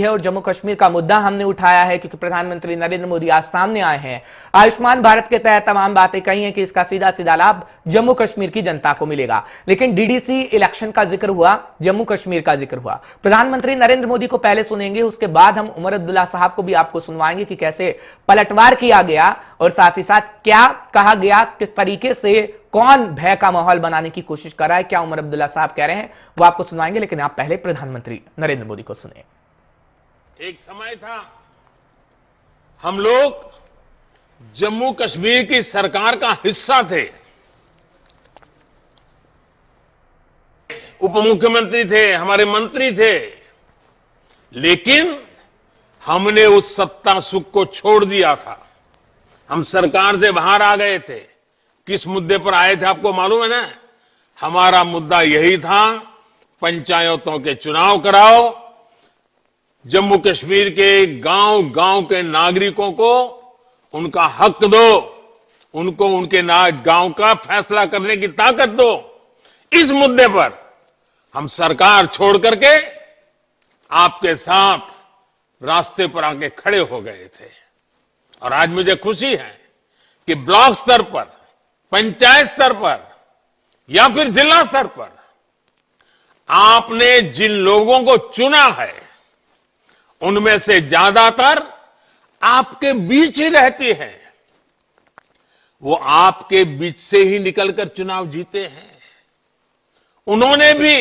है और जम्मू कश्मीर का मुद्दा हमने उठाया है क्योंकि प्रधानमंत्री नरेंद्र मोदी आज सामने आए हैं। आयुष्मान भारत के तहत तमाम बातें कही हैं कि इसका सीधा सीधा लाभ जम्मू कश्मीर की जनता को मिलेगा, लेकिन डीडीसी इलेक्शन का जिक्र हुआ, जम्मू कश्मीर का जिक्र हुआ। प्रधानमंत्री नरेंद्र मोदी को पहले सुनेंगे, उसके बाद हम उमर अब्दुल्ला साहब को भी आपको सुनवाएंगे कि कैसे पलटवार किया गया और साथ ही साथ क्या कहा गया, किस तरीके से कौन भय का माहौल बनाने की कोशिश कर रहा है, क्या उमर अब्दुल्ला साहब कह रहे हैं वो आपको सुनवाएंगे। लेकिन आप पहले प्रधानमंत्री नरेंद्र मोदी को सुने। एक समय था हम लोग जम्मू कश्मीर की सरकार का हिस्सा थे, उप मुख्यमंत्री थे, हमारे मंत्री थे, लेकिन हमने उस सत्ता सुख को छोड़ दिया था। हम सरकार से बाहर आ गए थे। किस मुद्दे पर आए थे आपको मालूम है ना? हमारा मुद्दा यही था, पंचायतों के चुनाव कराओ, जम्मू कश्मीर के गांव गांव के नागरिकों को उनका हक दो, उनको उनके गांव का फैसला करने की ताकत दो। इस मुद्दे पर हम सरकार छोड़ करके आपके साथ रास्ते पर आके खड़े हो गए थे। और आज मुझे खुशी है कि ब्लॉक स्तर पर, पंचायत स्तर पर या फिर जिला स्तर पर आपने जिन लोगों को चुना है उनमें से ज्यादातर आपके बीच ही रहती हैं। वो आपके बीच से ही निकलकर चुनाव जीते हैं। उन्होंने भी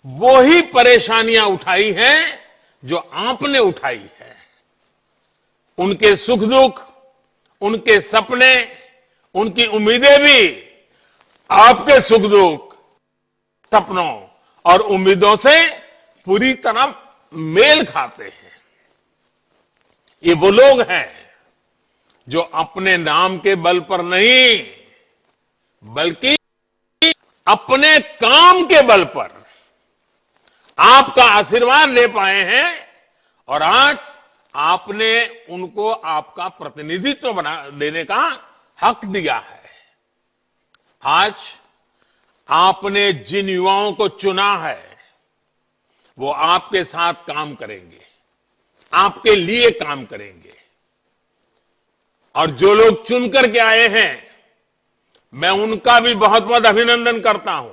वो ही परेशानियां उठाई हैं जो आपने उठाई है। उनके सुख दुख, उनके सपने, उनकी उम्मीदें भी आपके सुख दुख, सपनों और उम्मीदों से पूरी तरह मेल खाते हैं। ये वो लोग हैं जो अपने नाम के बल पर नहीं, बल्कि अपने काम के बल पर आपका आशीर्वाद ले पाए हैं और आज आपने उनको आपका प्रतिनिधित्व देने का हक दिया है। आज आपने जिन युवाओं को चुना है वो आपके साथ काम करेंगे, आपके लिए काम करेंगे। और जो लोग चुन करके आए हैं, मैं उनका भी बहुत बहुत अभिनंदन करता हूं।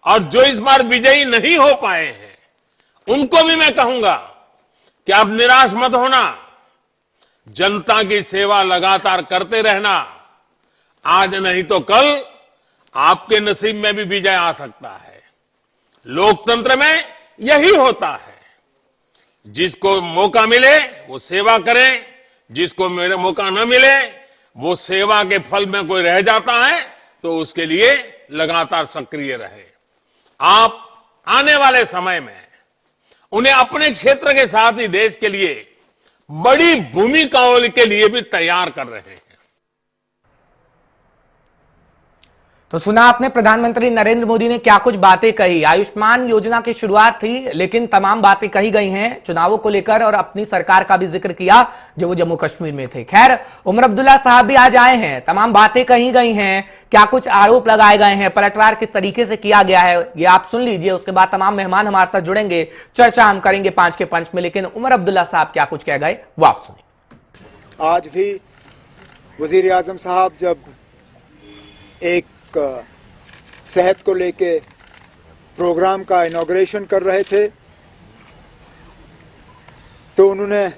और जो इस बार विजयी नहीं हो पाए हैं, उनको भी मैं कहूंगा कि आप निराश मत होना, जनता की सेवा लगातार करते रहना। आज नहीं तो कल आपके नसीब में भी विजय आ सकता है। लोकतंत्र में यही होता है, जिसको मौका मिले वो सेवा करे, जिसको मौका न मिले वो सेवा के फल में कोई रह जाता है तो उसके लिए लगातार सक्रिय रहे। आप आने वाले समय में उन्हें अपने क्षेत्र के साथ ही देश के लिए बड़ी भूमिकाओं के लिए भी तैयार कर रहे हैं। तो सुना आपने प्रधानमंत्री नरेंद्र मोदी ने क्या कुछ बातें कही। आयुष्मान योजना की शुरुआत थी, लेकिन तमाम बातें कही गई हैं चुनावों को लेकर और अपनी सरकार का भी जिक्र किया जो वो जम्मू कश्मीर में थे। खैर, उमर अब्दुल्ला साहब भी आज आए हैं, तमाम बातें कही गई हैं, क्या कुछ आरोप लगाए गए हैं, पलटवार किस तरीके से किया गया है, ये आप सुन लीजिए। उसके बाद तमाम मेहमान हमारे साथ जुड़ेंगे, चर्चा हम करेंगे 5 के पंच में। लेकिन उमर अब्दुल्ला साहब क्या कुछ कह गए वो आप सुनिए। आज भी वजीर आजम साहब जब एक सेहत को लेके प्रोग्राम का इनॉग्रेशन कर रहे थे तो उन्होंने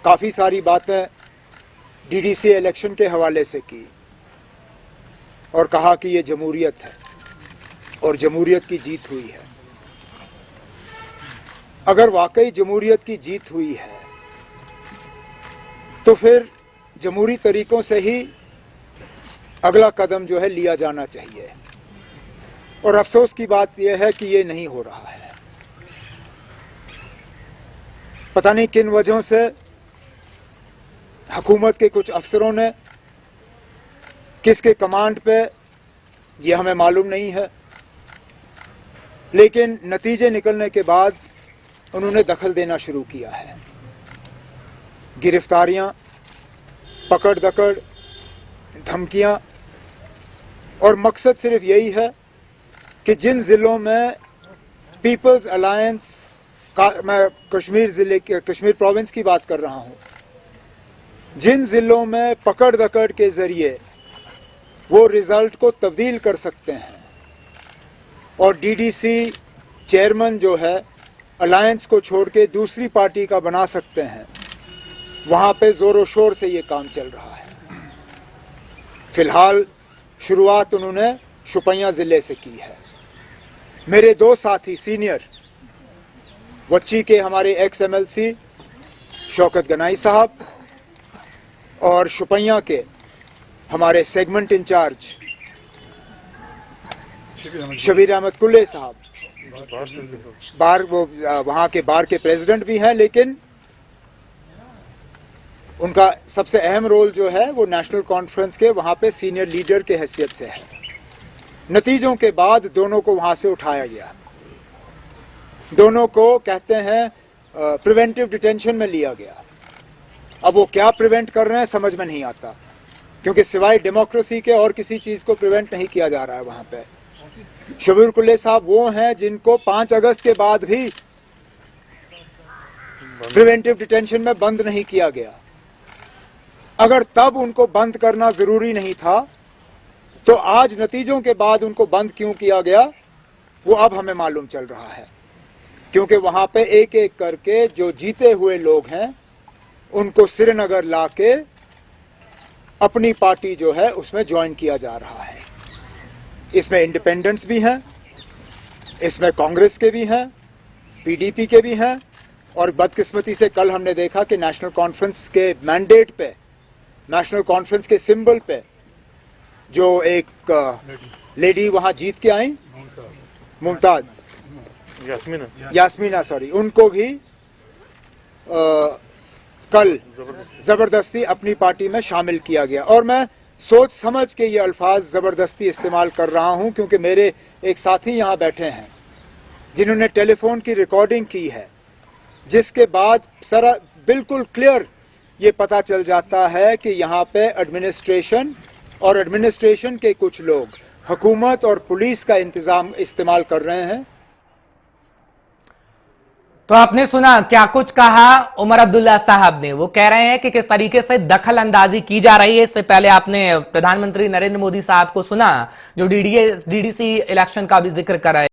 काफ़ी सारी बातें डीडीसी इलेक्शन के हवाले से की और कहा कि ये जमहूरियत है और जमहूरियत की जीत हुई है। अगर वाकई जमहूरियत की जीत हुई है तो फिर जमहूरी तरीकों से ही अगला कदम जो है लिया जाना चाहिए। और अफसोस की बात यह है कि ये नहीं हो रहा है। पता नहीं किन वजहों से हुकूमत के कुछ अफसरों ने, किसके कमांड पे ये हमें मालूम नहीं है, लेकिन नतीजे निकलने के बाद उन्होंने दखल देना शुरू किया है। गिरफ्तारियां, पकड़ दकड़, धमकियां, और मकसद सिर्फ यही है कि जिन जिलों में पीपल्स अलायंस मैं कश्मीर प्रोविंस की बात कर रहा हूं। जिन जिलों में पकड़ दकड़ के जरिए वो रिजल्ट को तब्दील कर सकते हैं और डीडीसी चेयरमैन जो है अलायंस को छोड़ के दूसरी पार्टी का बना सकते हैं, वहां पे जोरों शोर से ये काम चल रहा है। फिलहाल शुरुआत उन्होंने शुपियां जिले से की है। मेरे दो साथी सीनियर वच्ची के हमारे एक्स MLC शौकत गनाई साहब और शुपियां के हमारे सेगमेंट इंचार्ज शबीर अहमद कुल्ले साहब, बार वो वहां के बार के प्रेसिडेंट भी हैं, लेकिन उनका सबसे अहम रोल जो है वो नेशनल कॉन्फ्रेंस के वहां पे सीनियर लीडर के हैसियत से है। नतीजों के बाद दोनों को वहां से उठाया गया, दोनों को कहते हैं प्रिवेंटिव डिटेंशन में लिया गया। अब वो क्या प्रिवेंट कर रहे हैं समझ में नहीं आता, क्योंकि सिवाय डेमोक्रेसी के और किसी चीज को प्रिवेंट नहीं किया जा रहा है वहां पे। शबीर कुल्ले साहब वो हैं जिनको 5 अगस्त के बाद भी प्रिवेंटिव डिटेंशन में बंद नहीं किया गया। अगर तब उनको बंद करना जरूरी नहीं था तो आज नतीजों के बाद उनको बंद क्यों किया गया वो अब हमें मालूम चल रहा है, क्योंकि वहां पे एक एक करके जो जीते हुए लोग हैं उनको श्रीनगर लाके अपनी पार्टी जो है उसमें ज्वाइन किया जा रहा है। इसमें इंडिपेंडेंट्स भी हैं, इसमें कांग्रेस के भी हैं, PDP के भी हैं, और बदकिस्मती से कल हमने देखा कि नेशनल कॉन्फ्रेंस के मैंडेट पे, नेशनल कॉन्फ्रेंस के सिंबल पे जो एक लेडी वहां जीत के आई, मुमताज यास्मीना सॉरी, उनको भी कल जबरदस्ती अपनी पार्टी में शामिल किया गया। और मैं सोच समझ के ये अल्फाज जबरदस्ती इस्तेमाल कर रहा हूं क्योंकि मेरे एक साथी यहां बैठे हैं जिन्होंने टेलीफोन की रिकॉर्डिंग की है, जिसके बाद सारा बिल्कुल क्लियर ये पता चल जाता है कि यहाँ पे एडमिनिस्ट्रेशन और एडमिनिस्ट्रेशन के कुछ लोग हुकूमत और पुलिस का इस्तेमाल कर रहे हैं। तो आपने सुना क्या कुछ कहा उमर अब्दुल्ला साहब ने। वो कह रहे हैं कि किस तरीके से दखल अंदाजी की जा रही है। इससे पहले आपने प्रधानमंत्री नरेंद्र मोदी साहब को सुना जो डीडीसी इलेक्शन का भी जिक्र कर रहे हैं।